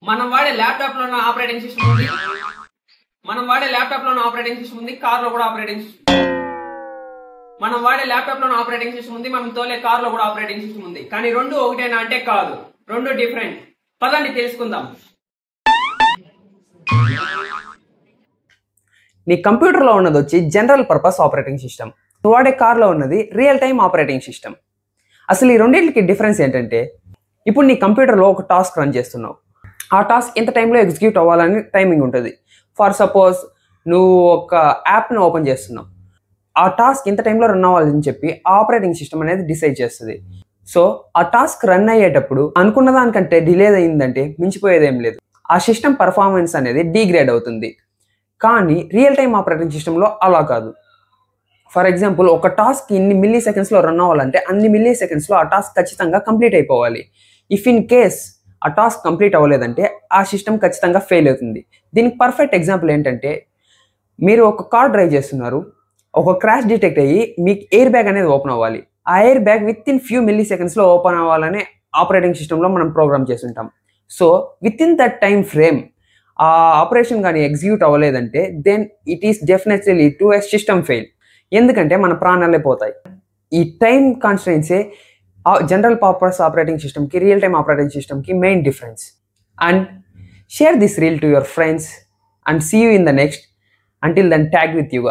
మనం వాడే ల్యాప్టాప్ లోనే ఆపరేటింగ్ సిస్టమ్ ఉంది, మనం వాడే ల్యాప్టాప్ లోనే ఆపరేటింగ్ సిస్టమ్ ఉంది, కార్ లో కూడా ఆపరేటింగ్ సిస్టమ్, మనం వాడే ల్యాప్టాప్ లోనే ఆపరేటింగ్ సిస్టమ్ ఉంది, మనం తోలే కార్ లో కూడా ఆపరేటింగ్ సిస్టమ్ ఉంది. కానీ రెండు ఒకటేనా అంటే కాదు, రెండు డిఫరెంట్. పదండి తెలుసుకుందాం. నీ కంప్యూటర్లో ఉన్నది వచ్చి జనరల్ పర్పస్ ఆపరేటింగ్ సిస్టమ్, నువ్వు వాడే కార్లో ఉన్నది రియల్ టైమ్ ఆపరేటింగ్ సిస్టమ్. అసలు ఈ రెండింటికి డిఫరెన్స్ ఏంటంటే, ఇప్పుడు నీ కంప్యూటర్లో ఒక టాస్క్ రన్ చేస్తున్నావు, ఆ టాస్క్ ఎంత టైంలో ఎగ్జిక్యూట్ అవ్వాలని టైమింగ్ ఉంటుంది. ఫర్ సపోజ్ నువ్వు ఒక యాప్ను ఓపెన్ చేస్తున్నావు, ఆ టాస్క్ ఎంత టైంలో రన్ అవ్వాలని చెప్పి ఆపరేటింగ్ సిస్టమ్ అనేది డిసైడ్ చేస్తుంది. సో ఆ టాస్క్ రన్ అయ్యేటప్పుడు అనుకున్న దానికంటే డిలే అయిందంటే మించిపోయేదేం లేదు, ఆ సిస్టమ్ పర్ఫార్మెన్స్ అనేది డిగ్రేడ్ అవుతుంది. కానీ రియల్ టైమ్ ఆపరేటింగ్ సిస్టంలో అలా కాదు. ఫర్ ఎగ్జాంపుల్, ఒక టాస్క్ ఇన్ని మిల్లీ సెకండ్స్లో రన్ అవ్వాలంటే అన్ని మిల్లీ సెకండ్స్లో ఆ టాస్క్ ఖచ్చితంగా కంప్లీట్ అయిపోవాలి. ఇఫ్ ఇన్ కేస్ ఆ టాస్క్ కంప్లీట్ అవ్వలేదంటే ఆ సిస్టమ్ ఖచ్చితంగా ఫెయిల్ అవుతుంది. దీనికి పర్ఫెక్ట్ ఎగ్జాంపుల్ ఏంటంటే, మీరు ఒక కార్ డ్రైవ్ చేస్తున్నారు, ఒక క్రాష్ డిటెక్ట్ అయ్యి మీకు ఎయిర్ బ్యాగ్ అనేది ఓపెన్ అవ్వాలి. ఆ air bag within few మిల్లీ సెకండ్స్లో ఓపెన్ అవ్వాలనే ఆపరేటింగ్ సిస్టంలో మనం ప్రోగ్రామ్ చేసి ఉంటాం. So within that time frame ఆ ఆపరేషన్ కానీ ఎగ్జిక్యూట్ అవ్వలేదంటే then it is definitely lead to a system fail. ఎందుకంటే మన ప్రాణాలే పోతాయి. ఈ time constraints general purpose operating సిస్టమ్కి రియల్ టైమ్ ఆపరేటింగ్ సిస్టమ్కి main difference. And share this reel to your friends and see you in the next. Until then, tag with you.